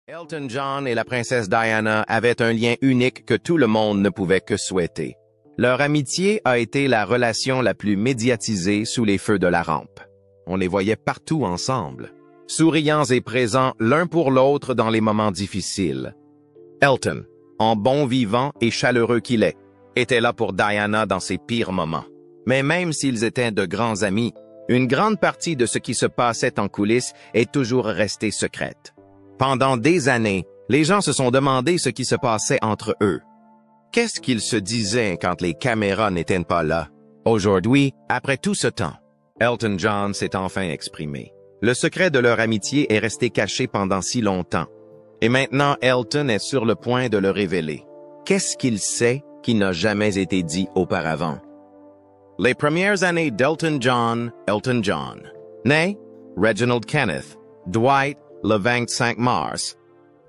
Elton John et la princesse Diana avaient un lien unique que tout le monde ne pouvait que souhaiter. Leur amitié a été la relation la plus médiatisée sous les feux de la rampe. On les voyait partout ensemble, souriants et présents l'un pour l'autre dans les moments difficiles. Elton, en bon vivant et chaleureux qu'il est, était là pour Diana dans ses pires moments. Mais même s'ils étaient de grands amis, une grande partie de ce qui se passait en coulisses est toujours restée secrète. Pendant des années, les gens se sont demandé ce qui se passait entre eux. Qu'est-ce qu'ils se disaient quand les caméras n'étaient pas là? Aujourd'hui, après tout ce temps, Elton John s'est enfin exprimé. Le secret de leur amitié est resté caché pendant si longtemps. Et maintenant, Elton est sur le point de le révéler. Qu'est-ce qu'il sait qui n'a jamais été dit auparavant? Les premières années d'Elton John, Elton John. Né Reginald Kenneth, Dwight le 25 mars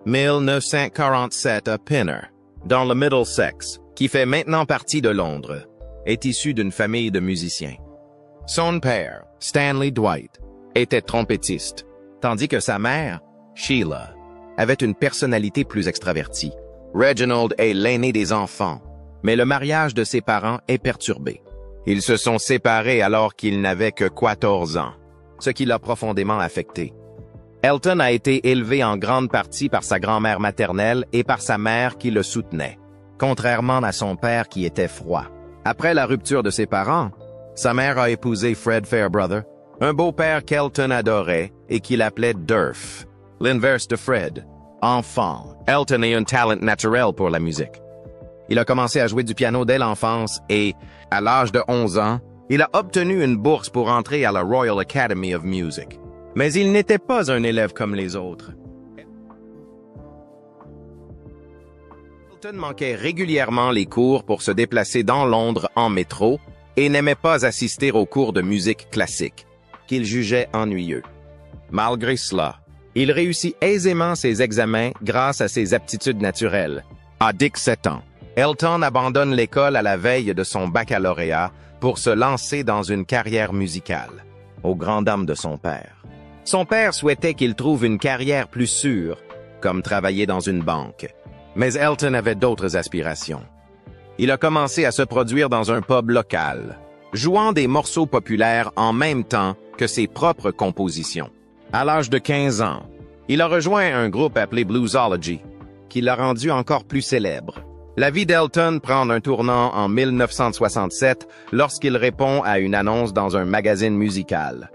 1947 à Pinner, dans le Middlesex, qui fait maintenant partie de Londres, est issu d'une famille de musiciens. Son père, Stanley Dwight, était trompettiste, tandis que sa mère, Sheila, avait une personnalité plus extravertie. Reginald est l'aîné des enfants, mais le mariage de ses parents est perturbé. Ils se sont séparés alors qu'il n'avait que 14 ans, ce qui l'a profondément affecté. Elton a été élevé en grande partie par sa grand-mère maternelle et par sa mère qui le soutenait, contrairement à son père qui était froid. Après la rupture de ses parents, sa mère a épousé Fred Fairbrother, un beau-père qu'Elton adorait et qu'il appelait Durf, l'inverse de Fred. Enfant, Elton a un talent naturel pour la musique. Il a commencé à jouer du piano dès l'enfance et, à l'âge de 11 ans, il a obtenu une bourse pour entrer à la Royal Academy of Music. Mais il n'était pas un élève comme les autres. Elton manquait régulièrement les cours pour se déplacer dans Londres en métro et n'aimait pas assister aux cours de musique classique, qu'il jugeait ennuyeux. Malgré cela, il réussit aisément ses examens grâce à ses aptitudes naturelles. À 17 ans, Elton abandonne l'école à la veille de son baccalauréat pour se lancer dans une carrière musicale, aux grandes dames de son père. Son père souhaitait qu'il trouve une carrière plus sûre, comme travailler dans une banque. Mais Elton avait d'autres aspirations. Il a commencé à se produire dans un pub local, jouant des morceaux populaires en même temps que ses propres compositions. À l'âge de 15 ans, il a rejoint un groupe appelé Bluesology, qui l'a rendu encore plus célèbre. La vie d'Elton prend un tournant en 1967 lorsqu'il répond à une annonce dans un magazine musical.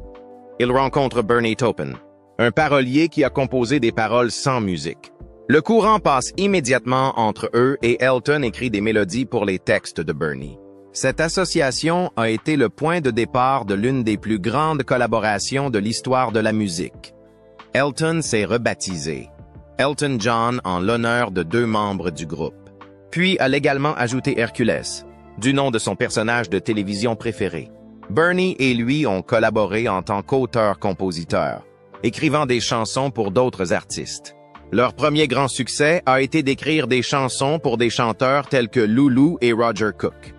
Il rencontre Bernie Taupin, un parolier qui a composé des paroles sans musique. Le courant passe immédiatement entre eux et Elton écrit des mélodies pour les textes de Bernie. Cette association a été le point de départ de l'une des plus grandes collaborations de l'histoire de la musique. Elton s'est rebaptisé Elton John en l'honneur de 2 membres du groupe, puis a légalement ajouté Hercules, du nom de son personnage de télévision préféré. Bernie et lui ont collaboré en tant qu'auteur-compositeur, écrivant des chansons pour d'autres artistes. Leur premier grand succès a été d'écrire des chansons pour des chanteurs tels que Lulu et Roger Cook.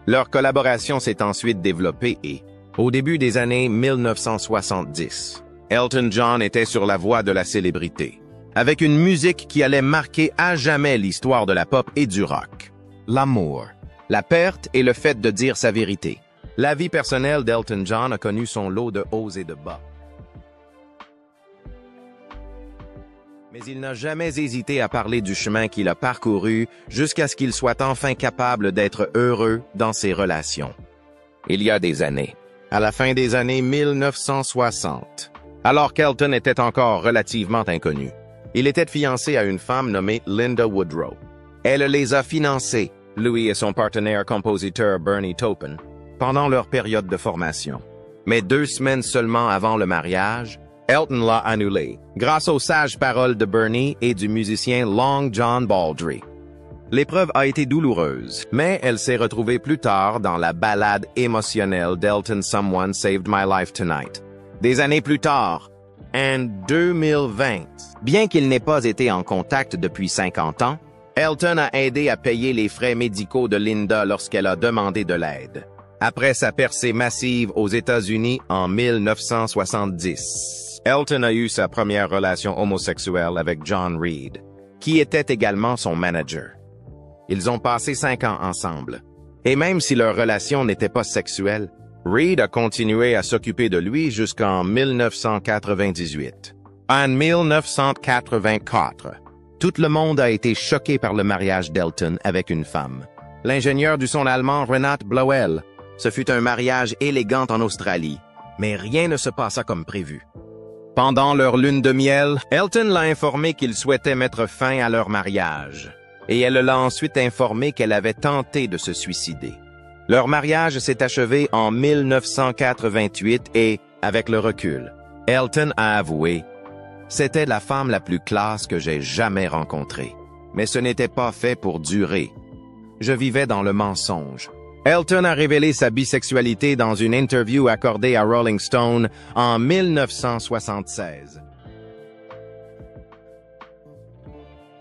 Leur collaboration s'est ensuite développée et, au début des années 1970, Elton John était sur la voie de la célébrité, avec une musique qui allait marquer à jamais l'histoire de la pop et du rock. L'amour, la perte et le fait de dire sa vérité. La vie personnelle d'Elton John a connu son lot de hauts et de bas. Mais il n'a jamais hésité à parler du chemin qu'il a parcouru jusqu'à ce qu'il soit enfin capable d'être heureux dans ses relations. Il y a des années, à la fin des années 1960, alors qu'Elton était encore relativement inconnu, il était fiancé à une femme nommée Linda Woodrow. Elle les a financés, lui et son partenaire compositeur Bernie Taupin, pendant leur période de formation. Mais 2 semaines seulement avant le mariage, Elton l'a annulé, grâce aux sages paroles de Bernie et du musicien Long John Baldry. L'épreuve a été douloureuse, mais elle s'est retrouvée plus tard dans la ballade émotionnelle d'Elton Someone Saved My Life Tonight. Des années plus tard, en 2020, bien qu'il n'ait pas été en contact depuis 50 ans, Elton a aidé à payer les frais médicaux de Linda lorsqu'elle a demandé de l'aide. Après sa percée massive aux États-Unis en 1970, Elton a eu sa première relation homosexuelle avec John Reid, qui était également son manager. Ils ont passé 5 ans ensemble. Et même si leur relation n'était pas sexuelle, Reid a continué à s'occuper de lui jusqu'en 1998. En 1984, tout le monde a été choqué par le mariage d'Elton avec une femme. L'ingénieur du son allemand Renat Blauel. Ce fut un mariage élégant en Australie, mais rien ne se passa comme prévu. Pendant leur lune de miel, Elton l'a informé qu'il souhaitait mettre fin à leur mariage, et elle l'a ensuite informé qu'elle avait tenté de se suicider. Leur mariage s'est achevé en 1988 et, avec le recul, Elton a avoué « C'était la femme la plus classe que j'ai jamais rencontrée, mais ce n'était pas fait pour durer. Je vivais dans le mensonge. » Elton a révélé sa bisexualité dans une interview accordée à Rolling Stone en 1976.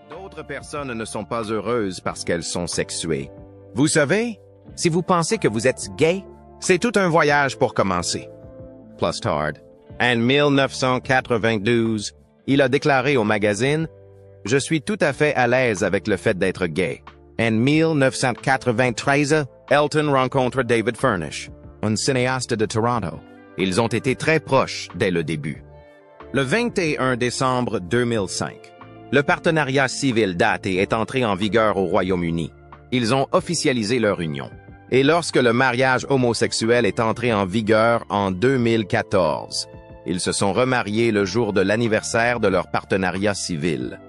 D'autres personnes ne sont pas heureuses parce qu'elles sont sexuées. Vous savez, si vous pensez que vous êtes gay, c'est tout un voyage pour commencer. Plus tard, en 1992, il a déclaré au magazine « Je suis tout à fait à l'aise avec le fait d'être gay ». En 1993, Elton rencontre David Furnish, un cinéaste de Toronto. Ils ont été très proches dès le début. Le 21 décembre 2005, le partenariat civil date et est entré en vigueur au Royaume-Uni. Ils ont officialisé leur union. Et lorsque le mariage homosexuel est entré en vigueur en 2014, ils se sont remariés le jour de l'anniversaire de leur partenariat civil.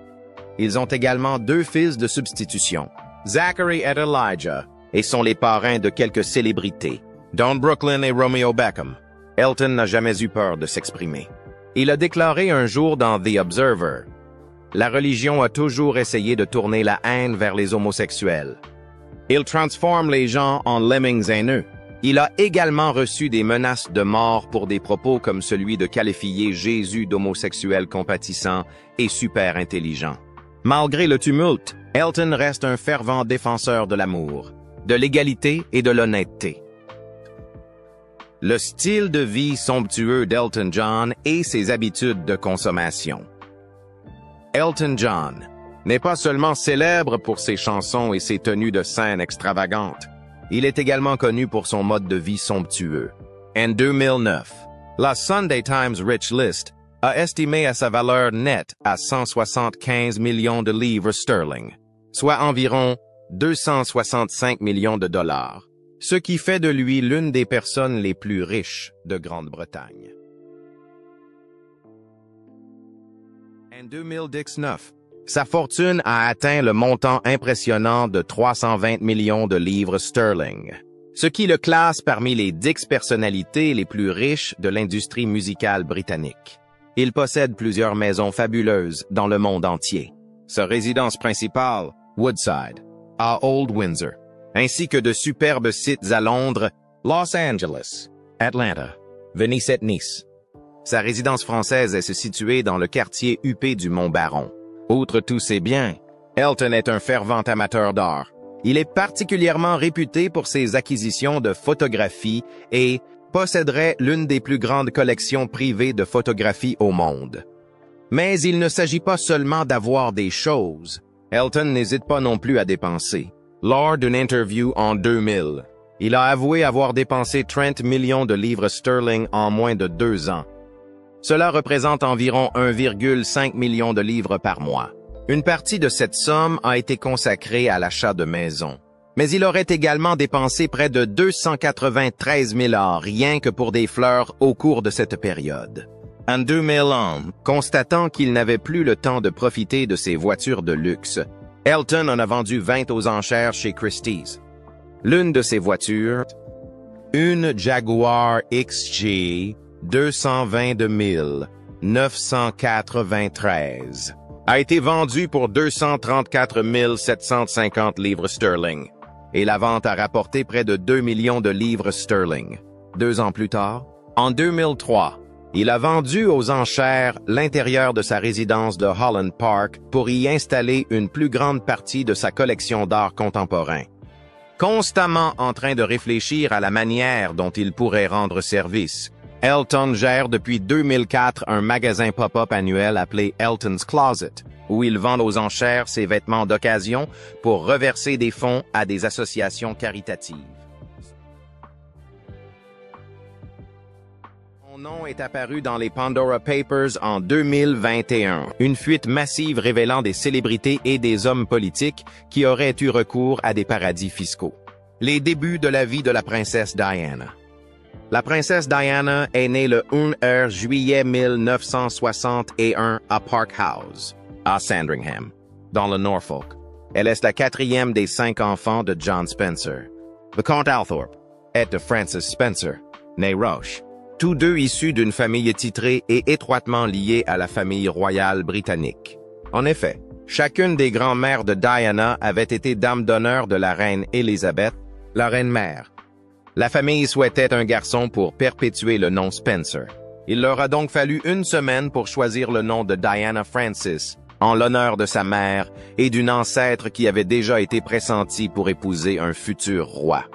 Ils ont également 2 fils de substitution, Zachary et Elijah, et sont les parrains de quelques célébrités, dont Brooklyn et Romeo Beckham. Elton n'a jamais eu peur de s'exprimer. Il a déclaré un jour dans The Observer « La religion a toujours essayé de tourner la haine vers les homosexuels. Il transforme les gens en lemmings haineux. » Il a également reçu des menaces de mort pour des propos comme celui de qualifier Jésus d'homosexuel compatissant et super intelligent. Malgré le tumulte, Elton reste un fervent défenseur de l'amour, de l'égalité et de l'honnêteté. Le style de vie somptueux d'Elton John et ses habitudes de consommation. Elton John n'est pas seulement célèbre pour ses chansons et ses tenues de scène extravagantes. Il est également connu pour son mode de vie somptueux. En 2009, la Sunday Times Rich List a estimé à sa valeur nette à 175 millions de livres sterling, soit environ 265 millions de dollars, ce qui fait de lui l'une des personnes les plus riches de Grande-Bretagne. En 2019, sa fortune a atteint le montant impressionnant de 320 millions de livres sterling, ce qui le classe parmi les 10 personnalités les plus riches de l'industrie musicale britannique. Il possède plusieurs maisons fabuleuses dans le monde entier. Sa résidence principale, Woodside, à Old Windsor, ainsi que de superbes sites à Londres, Los Angeles, Atlanta, Venise et Nice. Sa résidence française est située dans le quartier huppé du Mont-Baron. Outre tous ses biens, Elton est un fervent amateur d'art. Il est particulièrement réputé pour ses acquisitions de photographies et posséderait l'une des plus grandes collections privées de photographies au monde. Mais il ne s'agit pas seulement d'avoir des choses. Elton n'hésite pas non plus à dépenser. Lors d'une interview en 2000, il a avoué avoir dépensé 30 millions de livres sterling en moins de 2 ans. Cela représente environ 1,5 million de livres par mois. Une partie de cette somme a été consacrée à l'achat de maisons. Mais il aurait également dépensé près de 293 000 $ rien que pour des fleurs au cours de cette période. En 2001, constatant qu'il n'avait plus le temps de profiter de ses voitures de luxe, Elton en a vendu 20 aux enchères chez Christie's. L'une de ces voitures, une Jaguar XJ 222 993, a été vendue pour 234 750 livres sterling. Et la vente a rapporté près de 2 millions de livres sterling. 2 ans plus tard, en 2003, il a vendu aux enchères l'intérieur de sa résidence de Holland Park pour y installer une plus grande partie de sa collection d'art contemporain. Constamment en train de réfléchir à la manière dont il pourrait rendre service, Elton gère depuis 2004 un magasin pop-up annuel appelé Elton's Closet, où il vend aux enchères ses vêtements d'occasion pour reverser des fonds à des associations caritatives. Son nom est apparu dans les Pandora Papers en 2021, une fuite massive révélant des célébrités et des hommes politiques qui auraient eu recours à des paradis fiscaux. Les débuts de la vie de la princesse Diana. La princesse Diana est née le 1 juillet 1961 à Park House, à Sandringham, dans le Norfolk. Elle est la quatrième des 5 enfants de John Spencer. Le comte Althorp est de Francis Spencer, né Roche, tous deux issus d'une famille titrée et étroitement liée à la famille royale britannique. En effet, chacune des grands-mères de Diana avait été dame d'honneur de la reine Élisabeth, la reine-mère. La famille souhaitait un garçon pour perpétuer le nom Spencer. Il leur a donc fallu 1 semaine pour choisir le nom de Diana Francis, en l'honneur de sa mère et d'une ancêtre qui avait déjà été pressentie pour épouser un futur roi.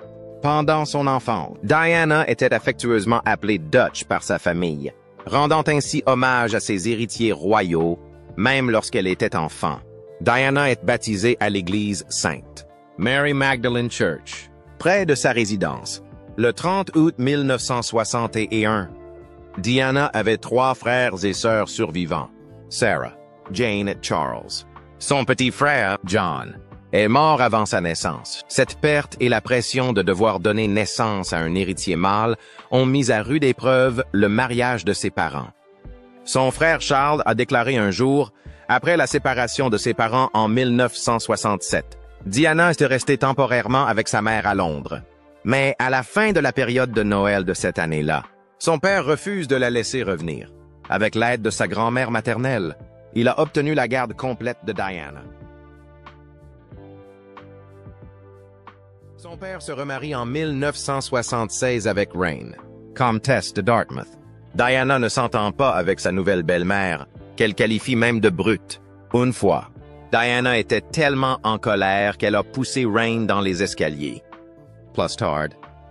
Pendant son enfance, Diana était affectueusement appelée Dutch par sa famille, rendant ainsi hommage à ses héritiers royaux, même lorsqu'elle était enfant. Diana est baptisée à l'église Sainte Mary Magdalene Church, près de sa résidence. Le 30 août 1961, Diana avait 3 frères et sœurs survivants, Sarah, Jane et Charles. Son petit frère, John, est mort avant sa naissance. Cette perte et la pression de devoir donner naissance à un héritier mâle ont mis à rude épreuve le mariage de ses parents. Son frère Charles a déclaré un jour, après la séparation de ses parents en 1967, Diana est restée temporairement avec sa mère à Londres. Mais à la fin de la période de Noël de cette année-là, son père refuse de la laisser revenir. Avec l'aide de sa grand-mère maternelle, il a obtenu la garde complète de Diana. Son père se remarie en 1976 avec Rain, comtesse de Dartmouth. Diana ne s'entend pas avec sa nouvelle belle-mère, qu'elle qualifie même de brute. Une fois, Diana était tellement en colère qu'elle a poussé Rain dans les escaliers. Plus tard,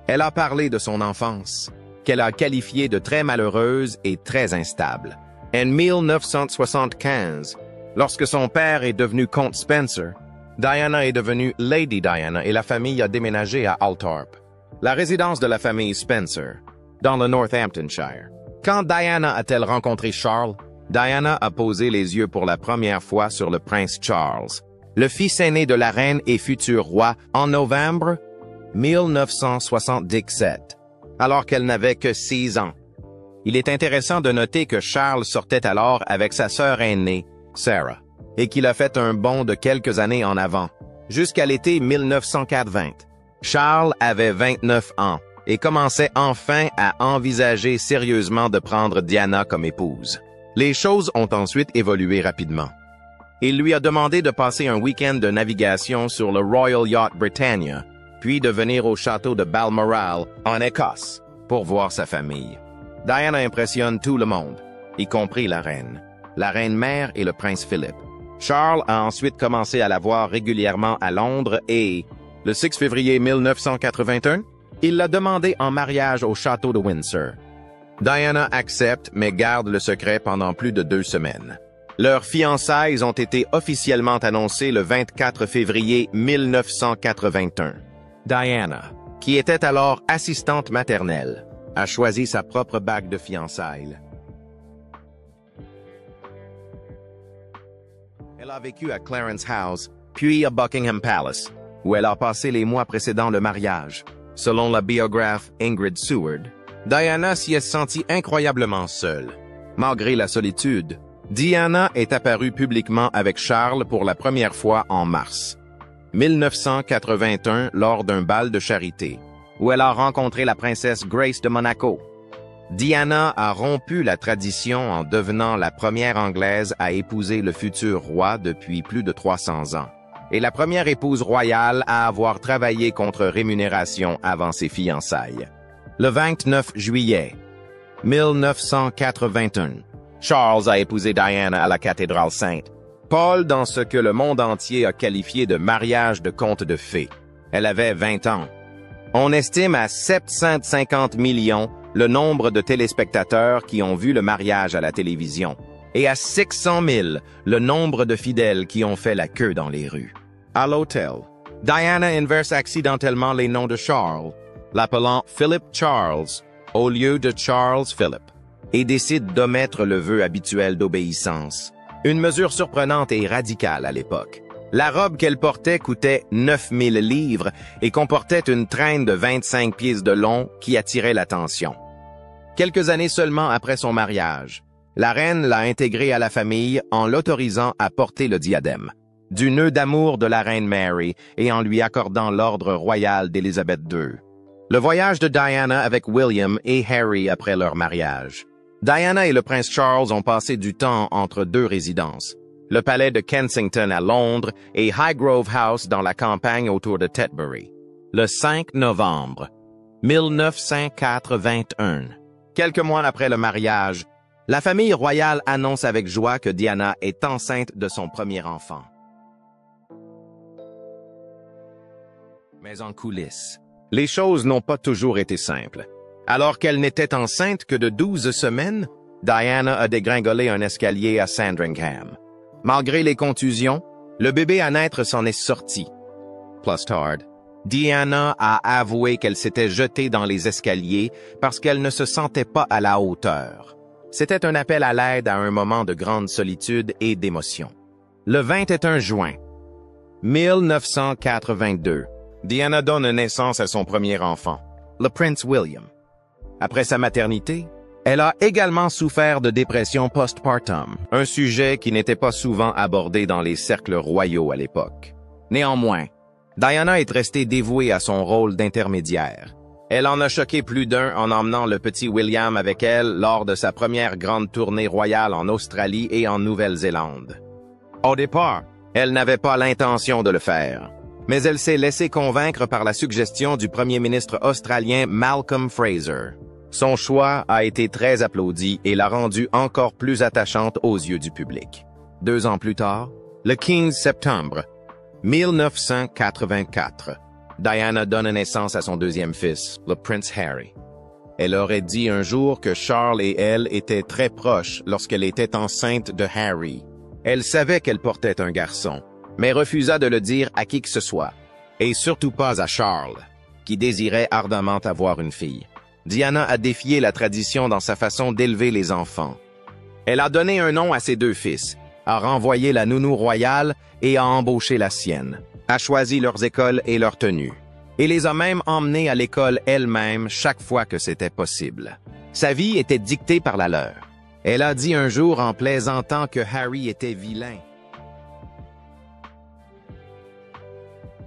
elle a parlé de son enfance, qu'elle a qualifiée de très malheureuse et très instable. En 1975, lorsque son père est devenu comte Spencer, Diana est devenue Lady Diana et la famille a déménagé à Althorp, la résidence de la famille Spencer, dans le Northamptonshire. Quand Diana a-t-elle rencontré Charles, Diana a posé les yeux pour la première fois sur le prince Charles, le fils aîné de la reine et futur roi, en novembre 1977, alors qu'elle n'avait que 6 ans. Il est intéressant de noter que Charles sortait alors avec sa sœur aînée, Sarah, et qu'il a fait un bond de quelques années en avant, jusqu'à l'été 1980. Charles avait 29 ans et commençait enfin à envisager sérieusement de prendre Diana comme épouse. Les choses ont ensuite évolué rapidement. Il lui a demandé de passer un week-end de navigation sur le Royal Yacht Britannia, puis de venir au château de Balmoral, en Écosse, pour voir sa famille. Diana impressionne tout le monde, y compris la reine-mère et le prince Philip. Charles a ensuite commencé à la voir régulièrement à Londres et, le 6 février 1981, il l'a demandé en mariage au château de Windsor. Diana accepte mais garde le secret pendant plus de 2 semaines. Leurs fiançailles ont été officiellement annoncées le 24 février 1981. Diana, qui était alors assistante maternelle, a choisi sa propre bague de fiançailles. Elle a vécu à Clarence House, puis à Buckingham Palace, où elle a passé les mois précédant le mariage. Selon la biographe Ingrid Seward, Diana s'y est sentie incroyablement seule. Malgré la solitude, Diana est apparue publiquement avec Charles pour la première fois en mars 1981 lors d'un bal de charité, où elle a rencontré la princesse Grace de Monaco. Diana a rompu la tradition en devenant la première Anglaise à épouser le futur roi depuis plus de 300 ans, et la première épouse royale à avoir travaillé contre rémunération avant ses fiançailles. Le 29 juillet 1981, Charles a épousé Diana à la cathédrale Sainte Paul dans ce que le monde entier a qualifié de mariage de conte de fées. Elle avait 20 ans. On estime à 750 millions le nombre de téléspectateurs qui ont vu le mariage à la télévision, et à 600 000, le nombre de fidèles qui ont fait la queue dans les rues. À l'hôtel, Diana inverse accidentellement les noms de Charles, l'appelant Philip Charles au lieu de Charles Philip, et décide d'omettre le vœu habituel d'obéissance. Une mesure surprenante et radicale à l'époque. La robe qu'elle portait coûtait 9000 livres et comportait une traîne de 25 pieds de long qui attirait l'attention. Quelques années seulement après son mariage, la reine l'a intégrée à la famille en l'autorisant à porter le diadème, du nœud d'amour de la reine Mary et en lui accordant l'ordre royal d'Élisabeth II. Le voyage de Diana avec William et Harry après leur mariage. Diana et le prince Charles ont passé du temps entre deux résidences, le palais de Kensington à Londres et Highgrove House dans la campagne autour de Tetbury. Le 5 novembre 1981, quelques mois après le mariage, la famille royale annonce avec joie que Diana est enceinte de son premier enfant. Mais en coulisses, les choses n'ont pas toujours été simples. Alors qu'elle n'était enceinte que de 12 semaines, Diana a dégringolé un escalier à Sandringham. Malgré les contusions, le bébé à naître s'en est sorti. Plus tard, Diana a avoué qu'elle s'était jetée dans les escaliers parce qu'elle ne se sentait pas à la hauteur. C'était un appel à l'aide à un moment de grande solitude et d'émotion. Le 21 juin 1982, Diana donne naissance à son premier enfant, le prince William. Après sa maternité, elle a également souffert de dépression postpartum, un sujet qui n'était pas souvent abordé dans les cercles royaux à l'époque. Néanmoins, Diana est restée dévouée à son rôle d'intermédiaire. Elle en a choqué plus d'un en emmenant le petit William avec elle lors de sa première grande tournée royale en Australie et en Nouvelle-Zélande. Au départ, elle n'avait pas l'intention de le faire, mais elle s'est laissée convaincre par la suggestion du premier ministre australien Malcolm Fraser. Son choix a été très applaudi et l'a rendue encore plus attachante aux yeux du public. 2 ans plus tard, le 15 septembre 1984, Diana donne naissance à son deuxième fils, le prince Harry. Elle aurait dit un jour que Charles et elle étaient très proches lorsqu'elle était enceinte de Harry. Elle savait qu'elle portait un garçon, mais refusa de le dire à qui que ce soit, et surtout pas à Charles, qui désirait ardemment avoir une fille. Diana a défié la tradition dans sa façon d'élever les enfants. Elle a donné un nom à ses 2 fils, a renvoyé la nounou royale et a embauché la sienne, a choisi leurs écoles et leurs tenues, et les a même emmenés à l'école elle-même chaque fois que c'était possible. Sa vie était dictée par la leur. Elle a dit un jour en plaisantant que Harry était vilain.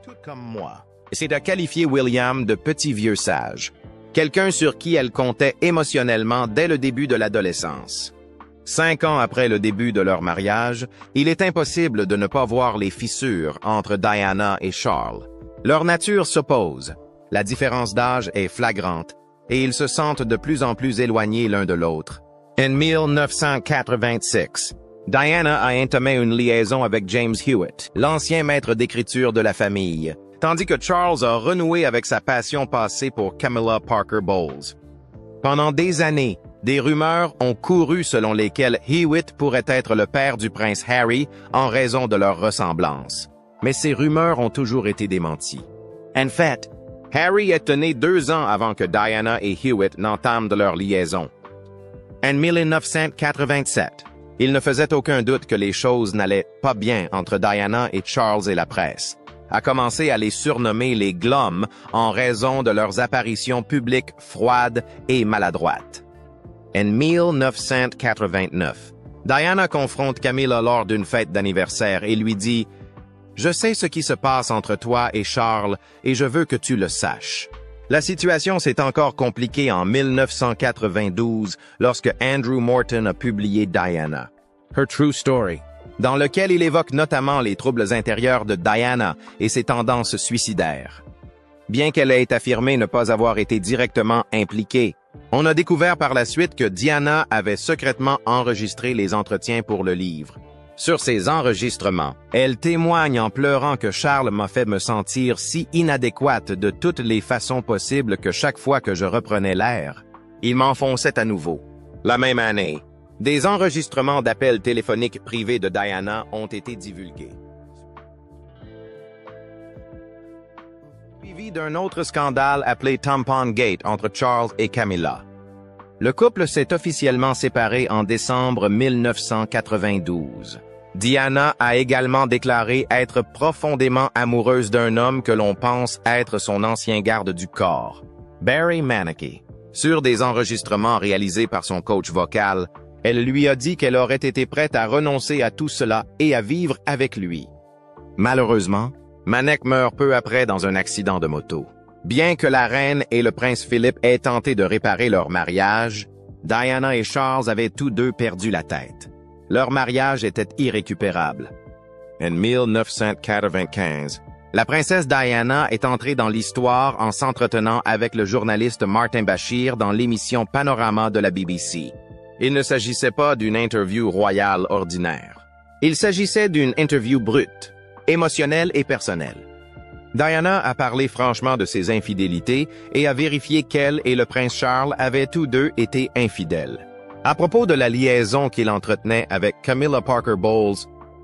Tout comme moi. C'est de qualifier William de petit vieux sage. Quelqu'un sur qui elle comptait émotionnellement dès le début de l'adolescence. 5 ans après le début de leur mariage, il est impossible de ne pas voir les fissures entre Diana et Charles. Leur nature s'oppose, la différence d'âge est flagrante, et ils se sentent de plus en plus éloignés l'un de l'autre. En 1986, Diana a entamé une liaison avec James Hewitt, l'ancien maître d'écriture de la famille, tandis que Charles a renoué avec sa passion passée pour Camilla Parker Bowles. Pendant des années, des rumeurs ont couru selon lesquelles Hewitt pourrait être le père du prince Harry en raison de leur ressemblance. Mais ces rumeurs ont toujours été démenties. En fait, Harry est né 2 ans avant que Diana et Hewitt n'entament de leur liaison. En 1987, il ne faisait aucun doute que les choses n'allaient pas bien entre Diana et Charles et la presse, à commencer à les surnommer les Glums en raison de leurs apparitions publiques froides et maladroites. En 1989, Diana confronte Camilla lors d'une fête d'anniversaire et lui dit « Je sais ce qui se passe entre toi et Charles et je veux que tu le saches. » La situation s'est encore compliquée en 1992 lorsque Andrew Morton a publié Diana, Her True Story, dans lequel il évoque notamment les troubles intérieurs de Diana et ses tendances suicidaires. Bien qu'elle ait affirmé ne pas avoir été directement impliquée, on a découvert par la suite que Diana avait secrètement enregistré les entretiens pour le livre. Sur ces enregistrements, elle témoigne en pleurant que Charles m'a fait me sentir si inadéquate de toutes les façons possibles que chaque fois que je reprenais l'air. Il m'enfonçait à nouveau. La même année, des enregistrements d'appels téléphoniques privés de Diana ont été divulgués. Suivi d'un autre scandale appelé Tampon Gate entre Charles et Camilla. Le couple s'est officiellement séparé en décembre 1992. Diana a également déclaré être profondément amoureuse d'un homme que l'on pense être son ancien garde du corps, Barry Manaki. Sur des enregistrements réalisés par son coach vocal, elle lui a dit qu'elle aurait été prête à renoncer à tout cela et à vivre avec lui. Malheureusement, Manek meurt peu après dans un accident de moto. Bien que la reine et le prince Philippe aient tenté de réparer leur mariage, Diana et Charles avaient tous deux perdu la tête. Leur mariage était irrécupérable. En 1995, la princesse Diana est entrée dans l'histoire en s'entretenant avec le journaliste Martin Bashir dans l'émission Panorama de la BBC. Il ne s'agissait pas d'une interview royale ordinaire. Il s'agissait d'une interview brute, émotionnelle et personnelle. Diana a parlé franchement de ses infidélités et a vérifié qu'elle et le prince Charles avaient tous deux été infidèles. À propos de la liaison qu'il entretenait avec Camilla Parker Bowles,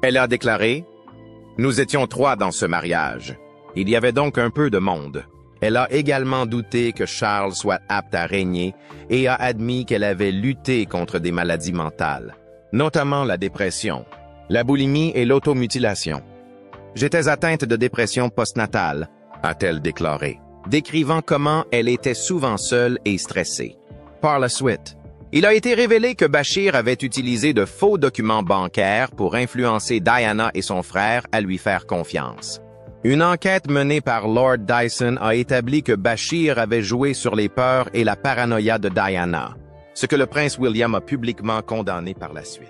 elle a déclaré « Nous étions trois dans ce mariage. Il y avait donc un peu de monde. » Elle a également douté que Charles soit apte à régner et a admis qu'elle avait lutté contre des maladies mentales, notamment la dépression, la boulimie et l'automutilation. « J'étais atteinte de dépression postnatale », a-t-elle déclaré, décrivant comment elle était souvent seule et stressée. Par la suite, il a été révélé que Bashir avait utilisé de faux documents bancaires pour influencer Diana et son frère à lui faire confiance. Une enquête menée par Lord Dyson a établi que Bashir avait joué sur les peurs et la paranoïa de Diana, ce que le prince William a publiquement condamné par la suite.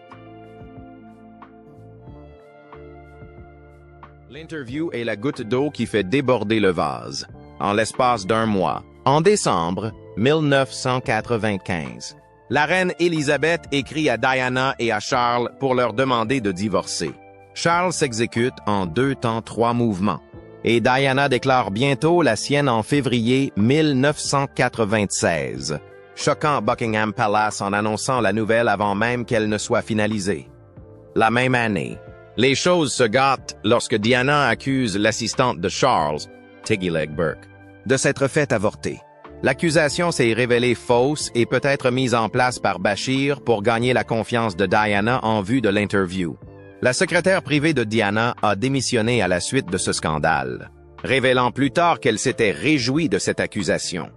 L'interview est la goutte d'eau qui fait déborder le vase. En l'espace d'un mois, en décembre 1995, la reine Élisabeth écrit à Diana et à Charles pour leur demander de divorcer. Charles s'exécute en 2 temps 3 mouvements, et Diana déclare bientôt la sienne en février 1996, choquant Buckingham Palace en annonçant la nouvelle avant même qu'elle ne soit finalisée. La même année, les choses se gâtent lorsque Diana accuse l'assistante de Charles, Tiggy Leg Burke, de s'être fait avorter. L'accusation s'est révélée fausse et peut être mise en place par Bashir pour gagner la confiance de Diana en vue de l'interview. La secrétaire privée de Diana a démissionné à la suite de ce scandale, révélant plus tard qu'elle s'était réjouie de cette accusation.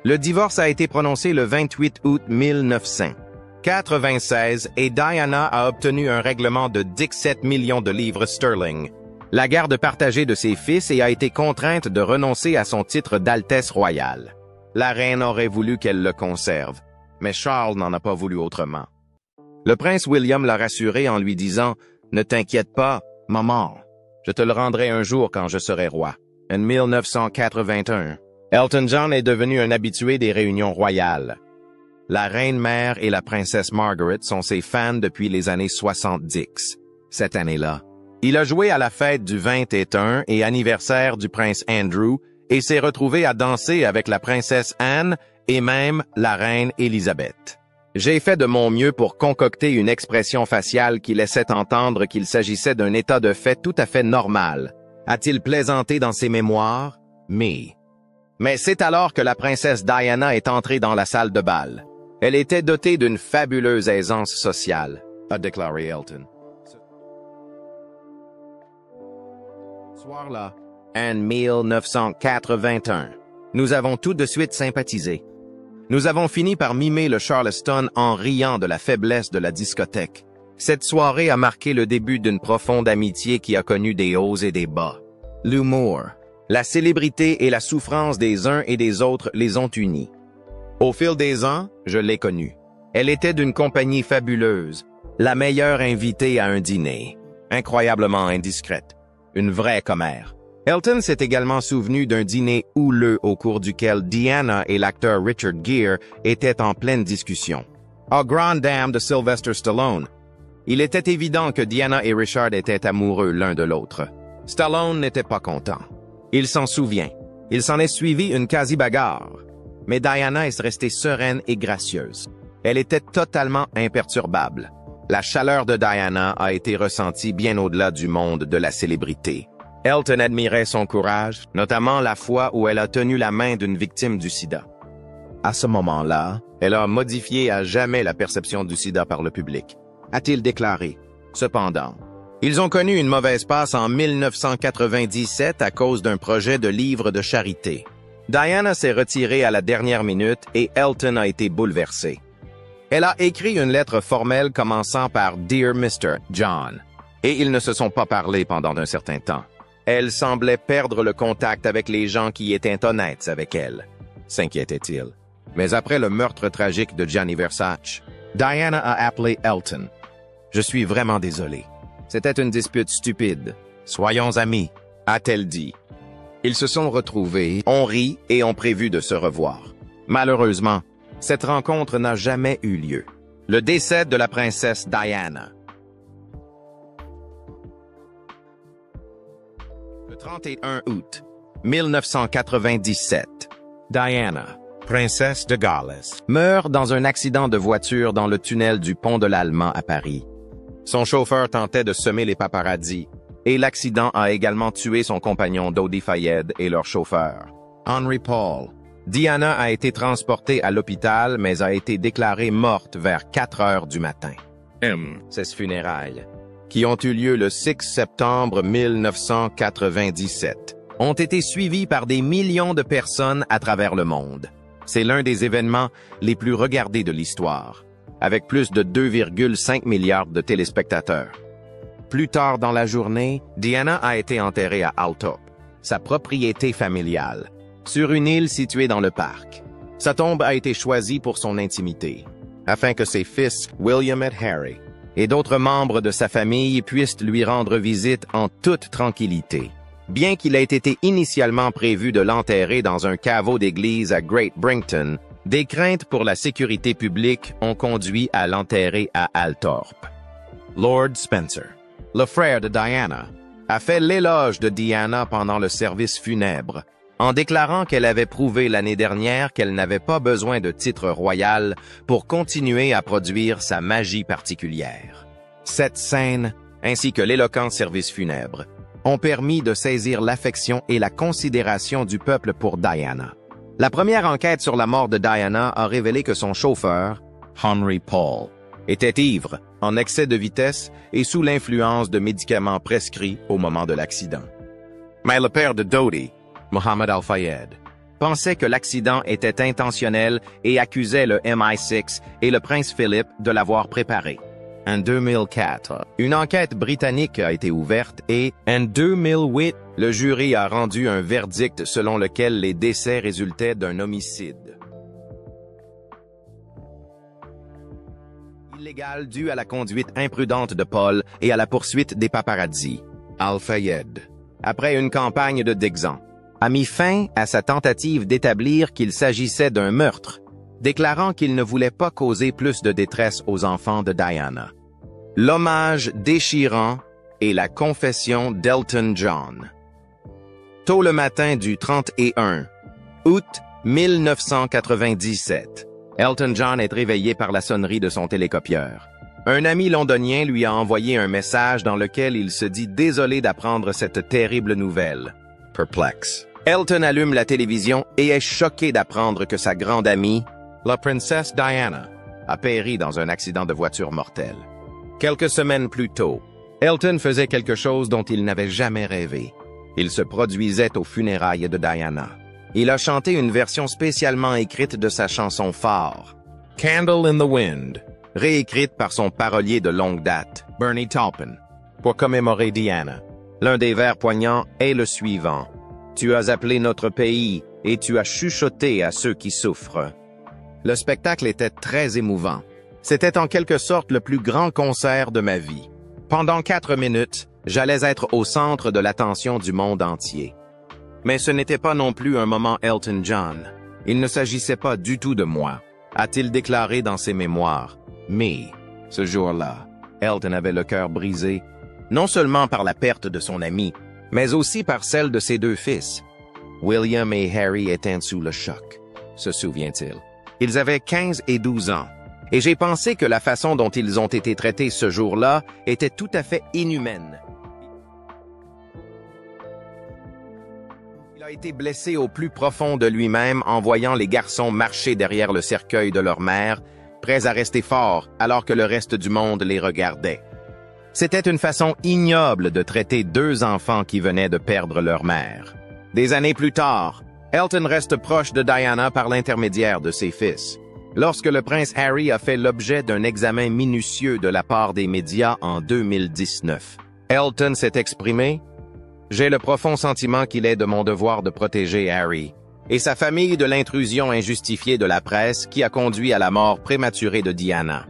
Le divorce a été prononcé le 28 août 1996 et Diana a obtenu un règlement de 17 millions de livres sterling, la garde partagée de ses fils et a été contrainte de renoncer à son titre d'Altesse royale. La reine aurait voulu qu'elle le conserve, mais Charles n'en a pas voulu autrement. Le prince William l'a rassuré en lui disant « Ne t'inquiète pas, maman, je te le rendrai un jour quand je serai roi. » En 1981, Elton John est devenu un habitué des réunions royales. La reine-mère et la princesse Margaret sont ses fans depuis les années 70. Cette année-là, il a joué à la fête du 21 et anniversaire du prince Andrew et s'est retrouvé à danser avec la princesse Anne et même la reine Élisabeth. J'ai fait de mon mieux pour concocter une expression faciale qui laissait entendre qu'il s'agissait d'un état de fait tout à fait normal, a-t-il plaisanté dans ses mémoires? Mais c'est alors que la princesse Diana est entrée dans la salle de bal. Elle était dotée d'une fabuleuse aisance sociale, a déclaré Elton. Ce soir-là, en 1981, nous avons tout de suite sympathisé. Nous avons fini par mimer le Charleston en riant de la faiblesse de la discothèque. Cette soirée a marqué le début d'une profonde amitié qui a connu des hauts et des bas. L'humour, la célébrité et la souffrance des uns et des autres les ont unis. Au fil des ans, je l'ai connue. Elle était d'une compagnie fabuleuse, la meilleure invitée à un dîner, incroyablement indiscrète, une vraie commère. Elton s'est également souvenu d'un dîner houleux au cours duquel Diana et l'acteur Richard Gere étaient en pleine discussion. À grande dame de Sylvester Stallone, il était évident que Diana et Richard étaient amoureux l'un de l'autre. Stallone n'était pas content. Il s'en souvient. Il s'en est suivi une quasi-bagarre. Mais Diana est restée sereine et gracieuse. Elle était totalement imperturbable. La chaleur de Diana a été ressentie bien au-delà du monde de la célébrité. Elton admirait son courage, notamment la fois où elle a tenu la main d'une victime du sida. À ce moment-là, elle a modifié à jamais la perception du sida par le public, a-t-il déclaré. Cependant, ils ont connu une mauvaise passe en 1997 à cause d'un projet de livre de charité. Diana s'est retirée à la dernière minute et Elton a été bouleversé. Elle a écrit une lettre formelle commençant par « Dear Mr. John » et ils ne se sont pas parlé pendant un certain temps. Elle semblait perdre le contact avec les gens qui étaient honnêtes avec elle, s'inquiétait-il. Mais après le meurtre tragique de Gianni Versace, Diana a appelé Elton. « Je suis vraiment désolée. C'était une dispute stupide. Soyons amis, a-t-elle dit. Ils se sont retrouvés, ont ri et ont prévu de se revoir. Malheureusement, cette rencontre n'a jamais eu lieu. Le décès de la princesse Diana. Le 31 août 1997, Diana, princesse de Galles, meurt dans un accident de voiture dans le tunnel du pont de l'Allemand à Paris. Son chauffeur tentait de semer les paparazzis, et l'accident a également tué son compagnon Dodi Fayed et leur chauffeur, Henry Paul. Diana a été transportée à l'hôpital, mais a été déclarée morte vers 4 heures du matin. Ses funérailles, qui ont eu lieu le 6 septembre 1997, ont été suivies par des millions de personnes à travers le monde. C'est l'un des événements les plus regardés de l'histoire, avec plus de 2,5 milliards de téléspectateurs. Plus tard dans la journée, Diana a été enterrée à Althorp, sa propriété familiale, sur une île située dans le parc. Sa tombe a été choisie pour son intimité, afin que ses fils, William et Harry, et d'autres membres de sa famille puissent lui rendre visite en toute tranquillité. Bien qu'il ait été initialement prévu de l'enterrer dans un caveau d'église à Great Brington, des craintes pour la sécurité publique ont conduit à l'enterrer à Althorp. Lord Spencer, le frère de Diana, a fait l'éloge de Diana pendant le service funèbre, en déclarant qu'elle avait prouvé l'année dernière qu'elle n'avait pas besoin de titre royal pour continuer à produire sa magie particulière. Cette scène, ainsi que l'éloquent service funèbre, ont permis de saisir l'affection et la considération du peuple pour Diana. La première enquête sur la mort de Diana a révélé que son chauffeur, Henry Paul, était ivre, en excès de vitesse et sous l'influence de médicaments prescrits au moment de l'accident. Mais le père de Dodi, Mohammed Al-Fayed, pensait que l'accident était intentionnel et accusait le MI6 et le prince Philip de l'avoir préparé. En 2004, une enquête britannique a été ouverte et, en 2008, le jury a rendu un verdict selon lequel les décès résultaient d'un homicide illégal dû à la conduite imprudente de Paul et à la poursuite des paparazzis. Al-Fayed, après une campagne de déxant, a mis fin à sa tentative d'établir qu'il s'agissait d'un meurtre, déclarant qu'il ne voulait pas causer plus de détresse aux enfants de Diana. L'hommage déchirant et la confession d'Elton John. Tôt le matin du 31 août 1997, Elton John est réveillé par la sonnerie de son télécopieur. Un ami londonien lui a envoyé un message dans lequel il se dit désolé d'apprendre cette terrible nouvelle. Perplexe, Elton allume la télévision et est choqué d'apprendre que sa grande amie, la princesse Diana, a péri dans un accident de voiture mortel. Quelques semaines plus tôt, Elton faisait quelque chose dont il n'avait jamais rêvé. Il se produisait aux funérailles de Diana. Il a chanté une version spécialement écrite de sa chanson phare, Candle in the Wind, réécrite par son parolier de longue date, Bernie Taupin, pour commémorer Diana. L'un des vers poignants est le suivant. « Tu as appelé notre pays et tu as chuchoté à ceux qui souffrent. » Le spectacle était très émouvant. C'était en quelque sorte le plus grand concert de ma vie. Pendant 4 minutes, j'allais être au centre de l'attention du monde entier. Mais ce n'était pas non plus un moment Elton John. Il ne s'agissait pas du tout de moi, a-t-il déclaré dans ses mémoires. Mais, ce jour-là, Elton avait le cœur brisé, non seulement par la perte de son ami, mais aussi par celle de ses 2 fils. William et Harry étaient sous le choc. se souvient-il. Ils avaient 15 et 12 ans, et j'ai pensé que la façon dont ils ont été traités ce jour-là était tout à fait inhumaine. Il a été blessé au plus profond de lui-même en voyant les garçons marcher derrière le cercueil de leur mère, prêts à rester forts alors que le reste du monde les regardait. C'était une façon ignoble de traiter deux enfants qui venaient de perdre leur mère. Des années plus tard, Elton reste proche de Diana par l'intermédiaire de ses fils. Lorsque le prince Harry a fait l'objet d'un examen minutieux de la part des médias en 2019, Elton s'est exprimé « J'ai le profond sentiment qu'il est de mon devoir de protéger Harry et sa famille de l'intrusion injustifiée de la presse qui a conduit à la mort prématurée de Diana. »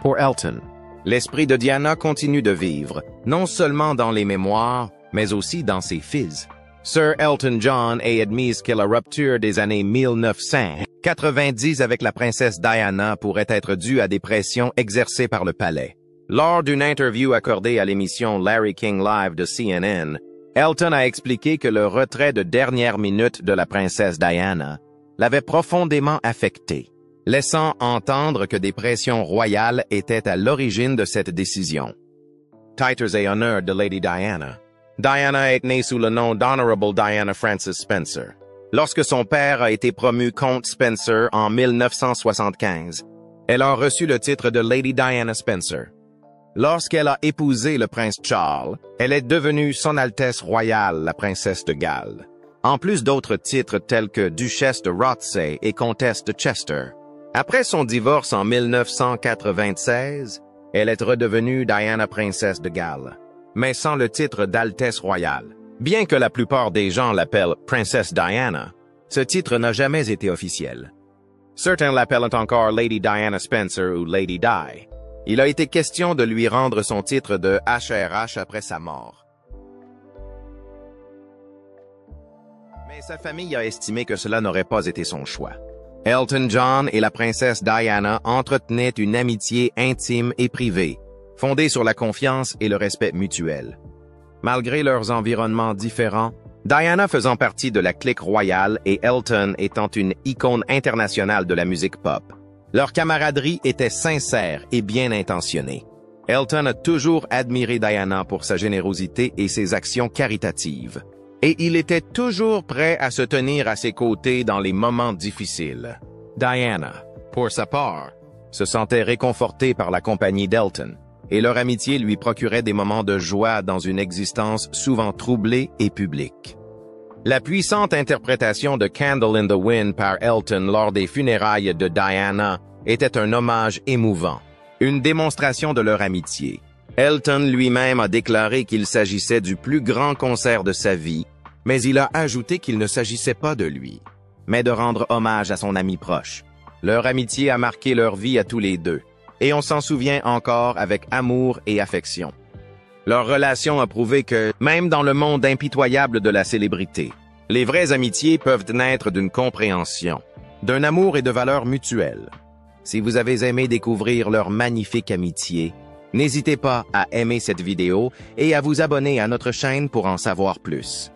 Pour Elton, l'esprit de Diana continue de vivre, non seulement dans les mémoires, mais aussi dans ses fils. Sir Elton John a admis que la rupture des années 1990 avec la princesse Diana pourrait être due à des pressions exercées par le palais. Lors d'une interview accordée à l'émission Larry King Live de CNN, Elton a expliqué que le retrait de dernière minute de la princesse Diana l'avait profondément affecté, laissant entendre que des pressions royales étaient à l'origine de cette décision. Titres et honneurs de Lady Diana. Diana est née sous le nom d'Honorable Diana Frances Spencer. Lorsque son père a été promu comte Spencer en 1975, elle a reçu le titre de Lady Diana Spencer. Lorsqu'elle a épousé le prince Charles, elle est devenue Son Altesse royale, la princesse de Galles, en plus d'autres titres tels que duchesse de Rothesay et comtesse de Chester. Après son divorce en 1996, elle est redevenue Diana princesse de Galles, mais sans le titre d'Altesse royale. Bien que la plupart des gens l'appellent Princesse Diana, ce titre n'a jamais été officiel. Certains l'appellent encore Lady Diana Spencer ou Lady Di. Il a été question de lui rendre son titre de HRH après sa mort. Mais sa famille a estimé que cela n'aurait pas été son choix. Elton John et la princesse Diana entretenaient une amitié intime et privée, fondée sur la confiance et le respect mutuel. Malgré leurs environnements différents, Diana faisant partie de la clique royale et Elton étant une icône internationale de la musique pop, leur camaraderie était sincère et bien intentionnée. Elton a toujours admiré Diana pour sa générosité et ses actions caritatives, et il était toujours prêt à se tenir à ses côtés dans les moments difficiles. Diana, pour sa part, se sentait réconfortée par la compagnie d'Elton, et leur amitié lui procurait des moments de joie dans une existence souvent troublée et publique. La puissante interprétation de Candle in the Wind par Elton lors des funérailles de Diana était un hommage émouvant, une démonstration de leur amitié. Elton lui-même a déclaré qu'il s'agissait du plus grand concert de sa vie, mais il a ajouté qu'il ne s'agissait pas de lui, mais de rendre hommage à son ami proche. Leur amitié a marqué leur vie à tous les deux, et on s'en souvient encore avec amour et affection. Leur relation a prouvé que, même dans le monde impitoyable de la célébrité, les vraies amitiés peuvent naître d'une compréhension, d'un amour et de valeurs mutuelles. Si vous avez aimé découvrir leur magnifique amitié, n'hésitez pas à aimer cette vidéo et à vous abonner à notre chaîne pour en savoir plus.